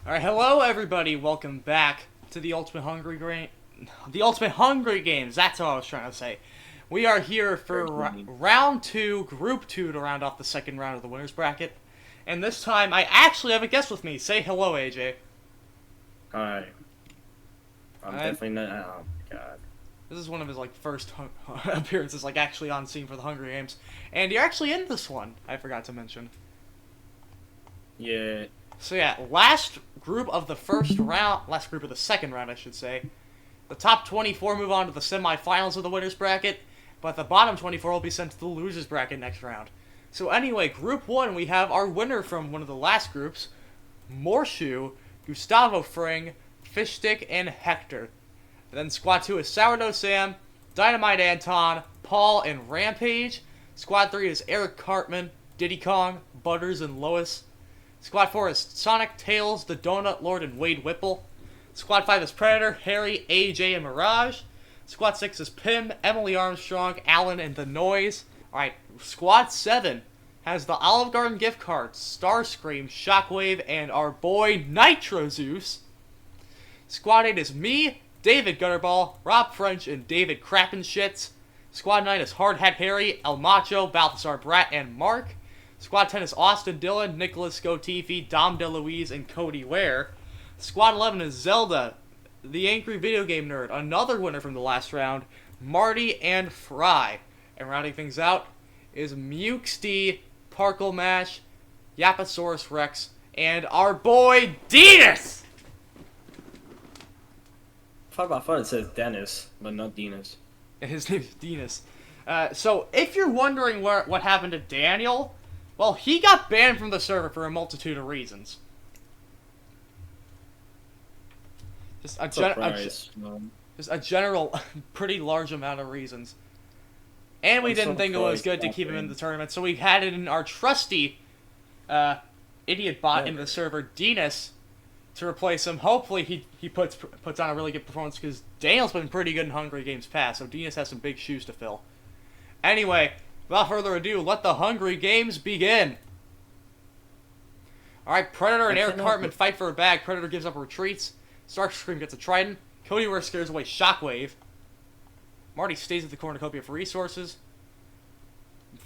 Alright, hello everybody, welcome back to the Ultimate Hungry Games, that's what I was trying to say. We are here for round 2, group 2 to round off the second round of the winner's bracket. And this time, I actually have a guest with me. Say hello, AJ. Hi. I'm definitely not, oh my god. This is one of his, first appearances, actually on scene for the Hunger Games. And you're actually in this one, I forgot to mention. Yeah. So yeah, last group of the second round, I should say. The top 24 move on to the semifinals of the winner's bracket, but the bottom 24 will be sent to the loser's bracket next round. So anyway, group 1, we have our winner from one of the last groups, Morshu, Gustavo Fring, Fishstick, and Hector. And then squad 2 is Sourdough Sam, Dynamite Anton, Paul, and Rampage. Squad 3 is Eric Cartman, Diddy Kong, Butters, and Lois. Squad 4 is Sonic, Tails, the Donut Lord, and Wade Whipple. Squad 5 is Predator, Harry, AJ, and Mirage. Squad 6 is Pim, Emily Armstrong, Alan, and The Noise. Alright, Squad 7 has the Olive Garden gift cards, Starscream, Shockwave, and our boy Nitro Zeus. Squad 8 is me, David Gutterball, Rob French, and David Crappenshits. Squad 9 is Hard Hat Harry, El Macho, Balthazar Brat, and Mark. Squad 10 is Austin Dillon, Nicholas Scotifi, Dom DeLuise, and Cody Ware. Squad 11 is Zelda, the Angry Video Game Nerd, another winner from the last round, Marty, and Fry. And rounding things out is Mukesty, Parkle Mash, Yaposaurus Rex, and our boy Denis! I thought it says Dennis, but not Denis. His name is Denis. So, if you're wondering what happened to Daniel, well, he got banned from the server for a multitude of reasons. Just a general, pretty large amount of reasons. And we didn't think it was good to keep him in the tournament, so we had it in our trusty idiot bot in the server, Denis, to replace him. Hopefully he puts on a really good performance, because Daniel's been pretty good in Hungry Games past, so Denis has some big shoes to fill. Anyway, without further ado, let the Hungry Games begin. Alright, Predator and Eric Cartman fight for a bag. Predator gives up retreats. Starscream gets a trident. Cody Ware scares away Shockwave. Marty stays at the cornucopia for resources.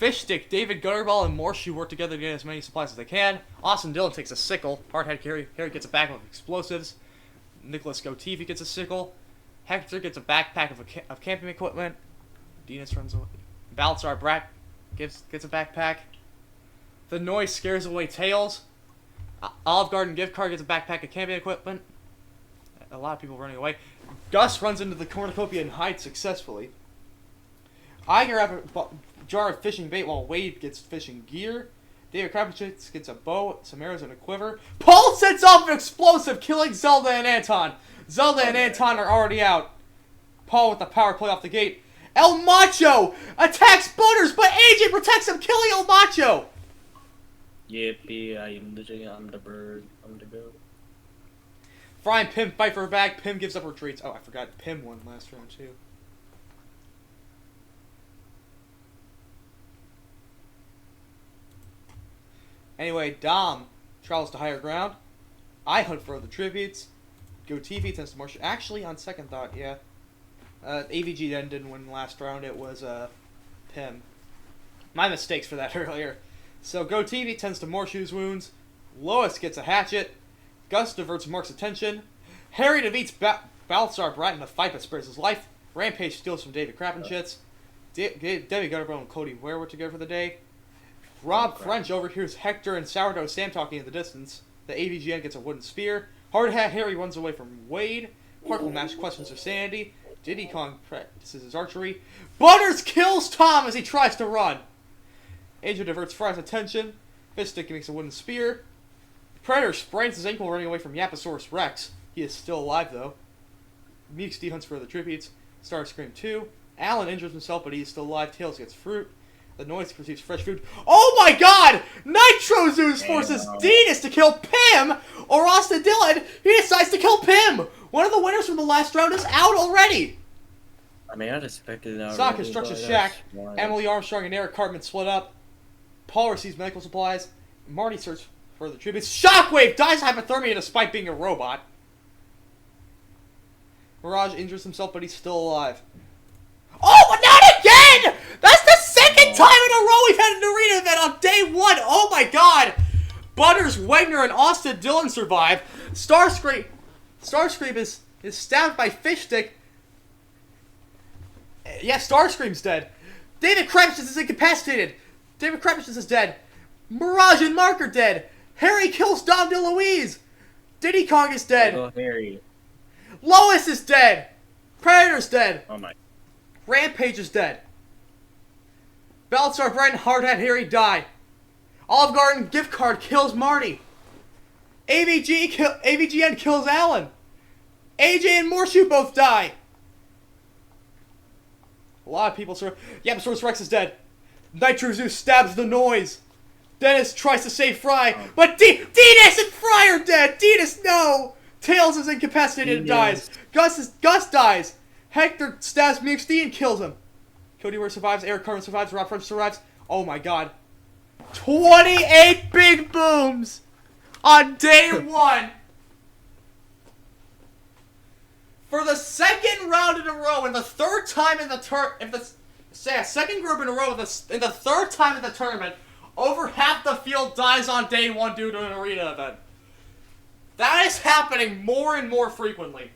Fishstick, David Gutterball, and Morshu work together to get as many supplies as they can. Austin Dillon takes a sickle. Hardhead Harry gets a backpack of explosives. Nicholas Scotifi gets a sickle. Hector gets a backpack of camping equipment. Denis runs away. Balthazar Brat gets a backpack. The Noise scares away Tails. Olive Garden gift card gets a backpack of camping equipment. A lot of people running away. Gus runs into the cornucopia and hides successfully. I grab a jar of fishing bait while Wade gets fishing gear. David Krappenschitz gets a bow, some arrows, and a quiver. Paul sets off an explosive, killing Zelda and Anton. Zelda and Anton are already out. Paul with the power play off the gate. El Macho attacks Butters, but AJ protects him, killing El Macho. Yippee, I'm the bird, I'm the goat. Fry and Pim fight for a bag. Pim gives up retreats. Oh, I forgot. Pim won last round, too. Anyway, Dom travels to higher ground. I hunt for the tributes. GoTV tends to march. Actually, on second thought, yeah. AVG then didn't win last round. It was Pim. My mistakes for that earlier. So GoTV tends to Morshu's wounds. Lois gets a hatchet. Gus diverts Mark's attention. Harry defeats Balthazar Brat in a fight but spares his life. Rampage steals from David Crappenshits. Debbie Gutterball and Cody Ware were together for the day. Rob French overhears Hector and Sourdough Sam talking in the distance. The AVGN gets a wooden spear. Hard Hat Harry runs away from Wade. Parkle Mash questions her sanity. Diddy Kong practices his archery. Butters kills Tom as he tries to run. Angel diverts Fry's attention. Fishstick makes a wooden spear. Predator sprains his ankle running away from Yaposaurus Rex. He is still alive, though. Mukesty hunts for the tributes. Starscream 2. Alan injures himself, but he is still alive. Tails gets fruit. The Noise receives fresh food. Oh my god! Nitro Zeus forces Denis to kill Pim, or Austin Dillon, he decides to kill Pim! One of the winners from the last round is out already! I mean, I expected it. Sonic constructs a shack. Emily Armstrong and Eric Cartman split up. Paul receives medical supplies. Marty searches Further tributes. Shockwave dies of hypothermia despite being a robot. Mirage injures himself, but he's still alive. Oh, but not again! That's the second time in a row we've had an arena event on day 1. Oh my god! Butters, Wagner, and Austin Dillon survive. Starscream is stabbed by Fishstick. Yeah, Starscream's dead. David Krabs is incapacitated. David Krabs is dead. Mirage and Mark are dead. Harry kills Dom DeLuise. Diddy Kong is dead. Oh, Harry. Lois is dead. Predator's dead. Oh my. Rampage is dead. Balthazar Brent and Hardhead Harry die. Olive Garden gift card kills Marty. AVGN kills Alan. AJ and Morshu both die. A lot of people survive. Yaposaurus Rex is dead. Nitro Zeus stabs the noise. Dennis tries to save Fry, but Dinas and Fry are dead. Dinas, no. Tails is incapacitated and dies. Gus dies. Hector stabs Mux D and kills him. Cody Ware survives. Eric Carmen survives. Rob French survives. Oh my god. 28 big booms on day 1. For the second round in a row, and the third time in the second group in a row, in the third time in the tournament, over half the field dies on day 1 due to an arena event. That is happening more and more frequently.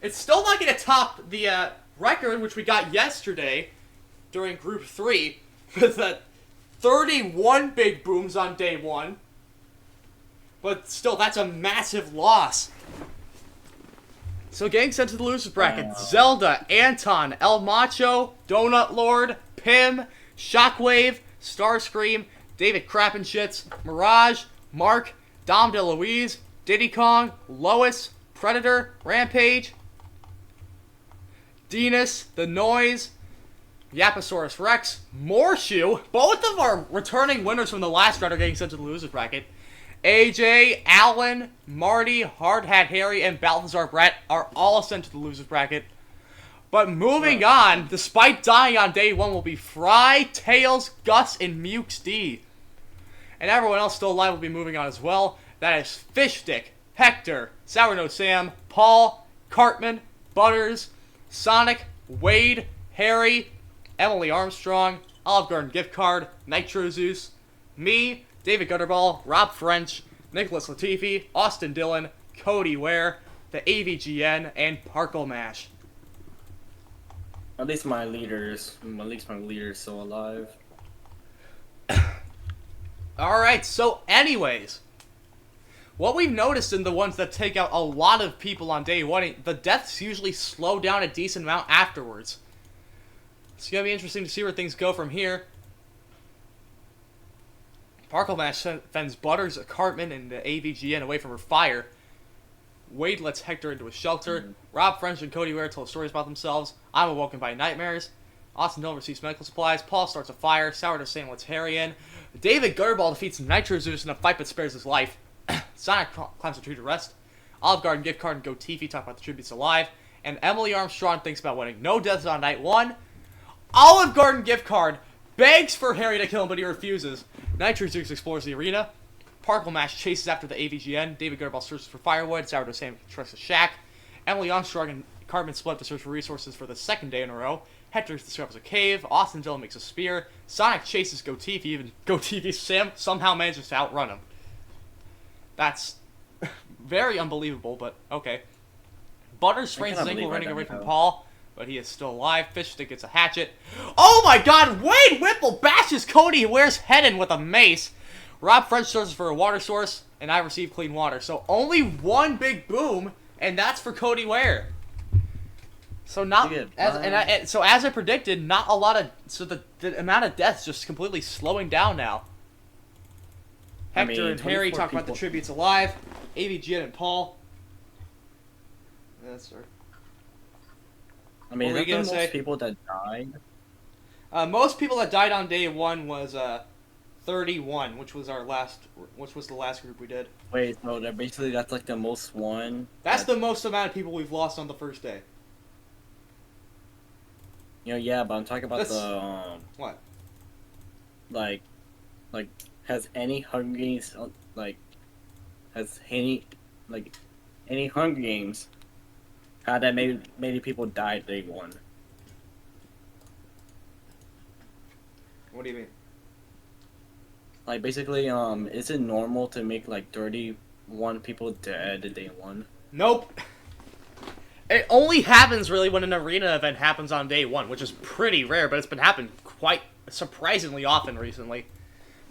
It's still not going to top the record, which we got yesterday during Group 3, with 31 big booms on day 1. But still, that's a massive loss. So getting sent to the losers bracket, Zelda, Anton, El Macho, Donut Lord, Pim, Shockwave, Starscream, David Crappenshits, Mirage, Mark, Dom DeLuise, Diddy Kong, Lois, Predator, Rampage, Dinas, The Noise, Yaposaurus Rex, Morshu. Both of our returning winners from the last round are getting sent to the losers bracket. AJ, Alan, Marty, Hardhat Harry, and Balthazar Brett are all sent to the losers bracket. But moving on, despite dying on day 1, will be Fry, Tails, Gus, and Mukes D. And everyone else still alive will be moving on as well. That is Fishstick, Hector, Sourdough Sam, Paul, Cartman, Butters, Sonic, Wade, Harry, Emily Armstrong, Olive Garden Gift Card, Nitro Zeus, me, David Gutterball, Rob French, Nicholas Latifi, Austin Dillon, Cody Ware, the AVGN, and Parkle Mash. At least my leader's still alive. Alright, so anyways, what we've noticed in the ones that take out a lot of people on day 1, the deaths usually slow down a decent amount afterwards. It's going to be interesting to see where things go from here. Parkle Mash fends Butters, Cartman, and the AVGN away from her fire. Wade lets Hector into a shelter. Rob French and Cody Ware tell stories about themselves. I'm awoken by nightmares. Austin Dillon receives medical supplies. Paul starts a fire. Sourdough Sam lets Harry in. David Gutterball defeats Nitro Zeus in a fight but spares his life. Sonic climbs a tree to rest. Olive Garden Gift Card and Go TV talk about the tributes alive. And Emily Armstrong thinks about winning. No deaths on night 1. Olive Garden Gift Card begs for Harry to kill him, but he refuses. Nitro Zeus explores the arena. Parkle Mash chases after the AVGN. David Gutterball searches for firewood. Sourdough Sam trusts a shack. Emily Armstrong and Cartman split to search for resources for the second day in a row. Hector discovers a cave. Austin Dillon makes a spear. Sonic chases Go TV. Even Go TV somehow manages to outrun him. That's very unbelievable, but okay. Butters sprains his ankle running away from Paul, but he is still alive. Fishstick gets a hatchet. Oh my god! Wade Whipple bashes Cody Ware's head in with a mace. Rob French searches for a water source, and I receive clean water. So only one big boom, and that's for Cody Ware. So as I predicted, not a lot of the amount of deaths just completely slowing down now. Hector and Harry talk about the tributes alive. AVGN and Paul. Yes, sir. I mean, is that the most people that died? Most people that died on day 1 was 31, which was the last group we did. Wait, so that's like the most one? That's the most amount of people we've lost on the first day. You know, yeah, but I'm talking about what? Like, has any Hunger Games has any Hunger Games had that many people die day one? What do you mean? Like basically, is it normal to make like 31 people dead day one? Nope. It only happens really when an arena event happens on day one, which is pretty rare, but it's been happening quite surprisingly often recently.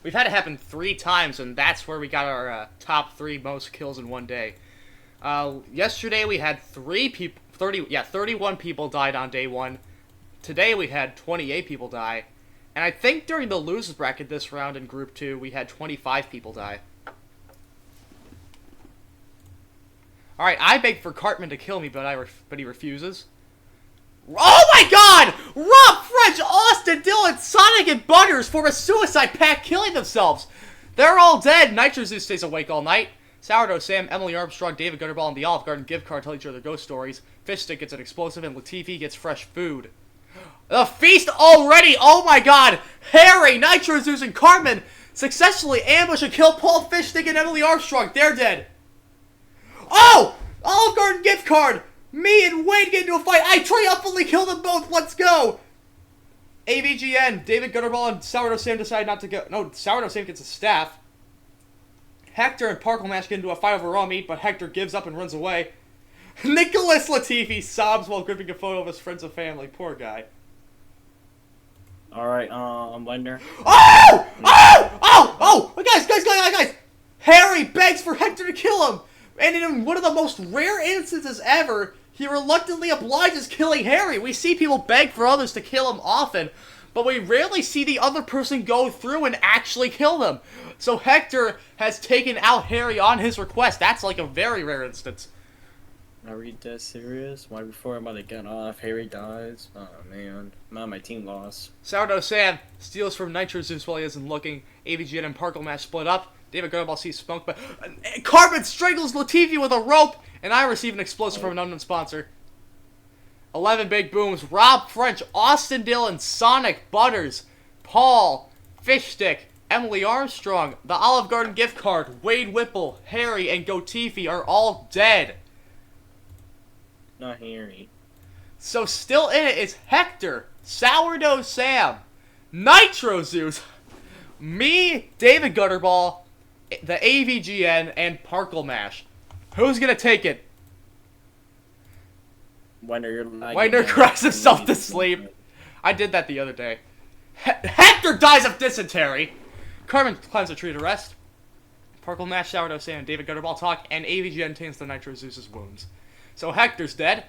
We've had it happen 3 times, and that's where we got our top 3 most kills in one day. Yesterday we had 31 people died on day 1. Today we had 28 people die. And I think during the losers bracket this round in Group 2, we had 25 people die. Alright, I begged for Cartman to kill me, but he refuses. Oh my god! Rob, French, Austin, Dylan, Sonic, and Butters form a suicide pact killing themselves. They're all dead. Nitro Zeus stays awake all night. Sourdough Sam, Emily Armstrong, David Gutterball, and the Olive Garden gift card tell each other ghost stories. Fish Stick gets an explosive, and Latifi gets fresh food. The feast already! Oh my god! Harry, Nitro Zeus, and Cartman successfully ambush and kill Paul, Fish Stick, and Emily Armstrong. They're dead. Oh! Olive Garden gift card! Me and Wade get into a fight. I triumphantly kill them both. Let's go! AVGN, David Gutterball and Sourdough Sam decide not to go. No, Sourdough Sam gets a staff. Hector and Parklemash get into a fight over raw meat, but Hector gives up and runs away. Nicholas Latifi sobs while gripping a photo of his friends and family. Poor guy. Alright, Blender. Oh! Oh! Oh! Oh! Guys! Harry begs for Hector to kill him! And in one of the most rare instances ever, he reluctantly obliges killing Harry. We see people beg for others to kill him often, but we rarely see the other person go through and actually kill them. So Hector has taken out Harry on his request. That's like a very rare instance. Are we dead serious? Why before I'm about to get off, Harry dies? Oh man, my team lost. Sourdough Sam steals from Nitro Zeus while he isn't looking. AVGN and Parklemash split up. David Gutterball sees smoke, but Cartman strangles Latifi with a rope, and I receive an explosive from an unknown sponsor. 11 big booms. Rob French, Austin Dillon, Sonic, Butters, Paul, Fish Stick, Emily Armstrong, the Olive Garden gift card, Wade Whipple, Harry, and Gotifi are all dead. Not Harry. So still in it is Hector, Sourdough Sam, Nitro Zeus, me, David Gutterball, the AVGN, and Parklemash. Who's gonna take it? Winder cries himself to sleep. I did that the other day. Hector dies of dysentery. Cartman climbs a tree to rest. Parklemash, Sourdough Sam, and David Gutterball talk, and AVGN tends to Nitro Zeus's wounds. So Hector's dead.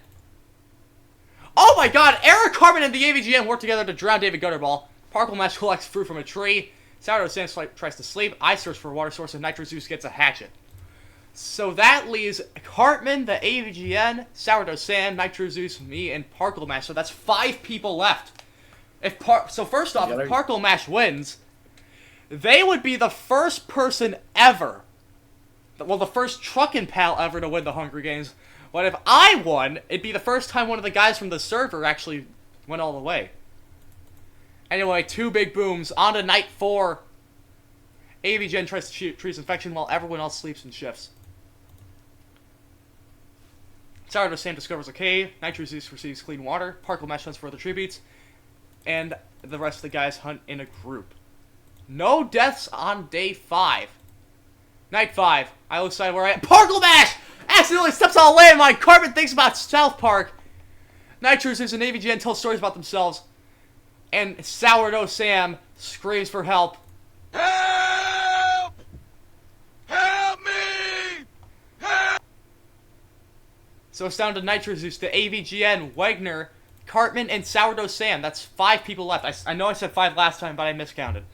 Oh my god! Eric Cartman and the AVGN work together to drown David Gutterball. Parklemash collects fruit from a tree. Sourdough Sam tries to sleep. I search for a water source, and Nitro Zeus gets a hatchet. So that leaves Cartman, the AVGN, Sourdough Sam, Nitro Zeus, me, and Parklemash. So that's 5 people left. So first off, if Parklemash wins, they would be the first person ever, well, the first truckin' pal ever to win the Hunger Games. But if I won, it'd be the first time one of the guys from the server actually went all the way. Anyway, 2 big booms. On to night 4. AVGN tries to treat infection while everyone else sleeps and shifts. Sourdough Sam discovers a cave. Nitro Zeus receives clean water. Parklemash hunts for other tributes. And the rest of the guys hunt in a group. No deaths on day 5. Night 5. I lose sight of where I am. Parklemash accidentally steps on a landmine. Cartman thinks about South Park. Nitro Zeus and AVGN tell stories about themselves. And Sourdough Sam screams for help. Help! Help me! Help! So it's down to Nitro Zeus, the AVGN, Wagner, Cartman, and Sourdough Sam. That's 5 people left. I know I said 5 last time, but I miscounted.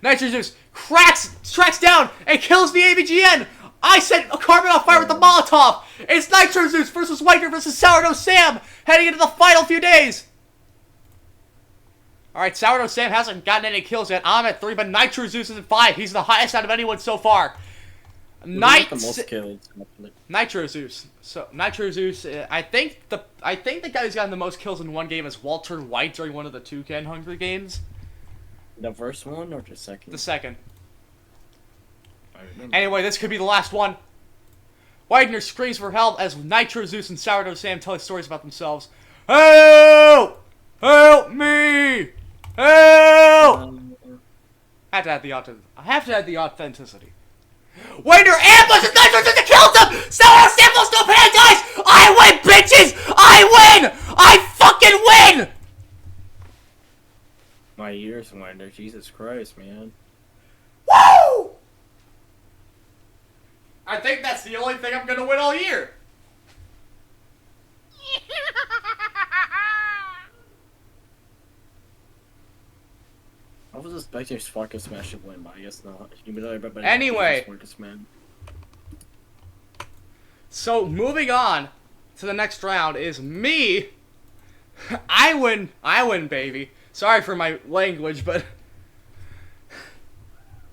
Nitro Zeus tracks down and kills the AVGN. I set Cartman on fire with the Molotov. It's Nitro Zeus versus Wagner versus Sourdough Sam heading into the final few days. Alright, Sourdough Sam hasn't gotten any kills yet. I'm at 3, but Nitro Zeus is at 5. He's the highest out of anyone so far. The most kills. Nitro Zeus. So Nitro Zeus, I think the guy who's gotten the most kills in one game is Walter White during one of the Toucan Hunger Games. The first one or the second? The second. Okay. Anyway, this could be the last one. Widener screams for help as Nitro Zeus and Sourdough Sam tell stories about themselves. Help! Help me! Help! I have to add the authenticity. Widener ambushes Nitro Zeus and kills him! Sourdough Sam will still paradise! I win, bitches! I win! I fucking win! My ears wonder, Jesus Christ, man. Woo! I think that's the only thing I'm gonna win all year. I was expecting Spark and Smash to win, but I guess not. Anyway. Spark and Smash. So, moving on to the next round is me. I win, baby. Sorry for my language, but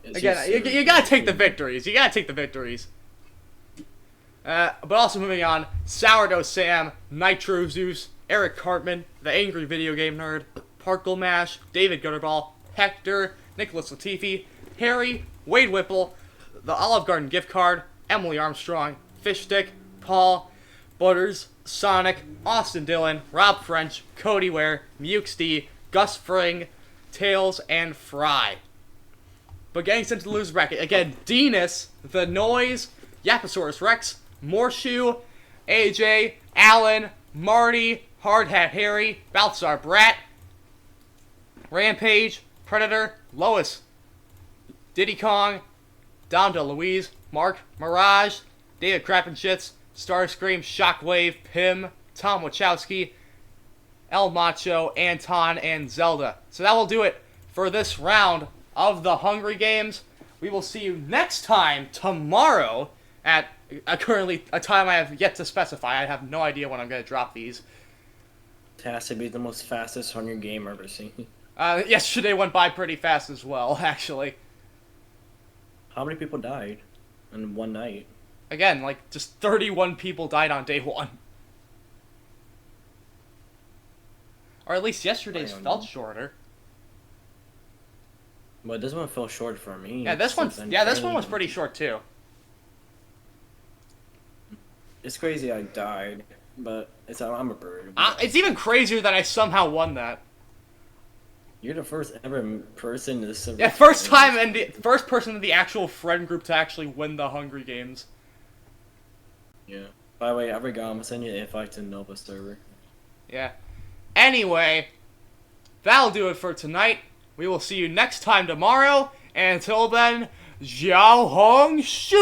again, you gotta take the victories. You gotta take the victories. But also moving on, Sourdough Sam, Nitro Zeus, Eric Cartman, the Angry Video Game Nerd, Parkle Mash, David Gutterball, Hector, Nicholas Latifi, Harry, Wade Whipple, the Olive Garden gift card, Emily Armstrong, Fish Stick, Paul, Butters, Sonic, Austin Dillon, Rob French, Cody Ware, Mukes D, Gus Fring, Tails, and Fry. But getting sent to the loser bracket, again, Denis, The Noise, Yaposaurus Rex, Morshoe, AJ, Alan, Marty, Hard Hat Harry, Balthazar Brat, Rampage, Predator, Lois, Diddy Kong, Dom DeLuise, Mark, Mirage, David Crappenshits, Starscream, Shockwave, Pim, Tom Wachowski, El Macho, Anton, and Zelda. So that will do it for this round of the Hungry Games. We will see you next time tomorrow at currently a time I have yet to specify. I have no idea when I'm going to drop these. It has to be the most fastest Hunger Game I've ever seen. Yesterday went by pretty fast as well, actually. How many people died in one night? Again, like, just 31 people died on day one. Or at least yesterday's felt shorter. But this one fell short for me. Yeah, this one was pretty short too. It's crazy I died, but I'm a bird. It's even crazier that I somehow won that. You're the first ever person to serve. Yeah, first time and the first person in the actual friend group to actually win the Hungry Games. Yeah. By the way, I'm gonna send you an invite to Nova server. Yeah. Anyway, that'll do it for tonight. We will see you next time tomorrow, and until then, Jiao Hong Shoo!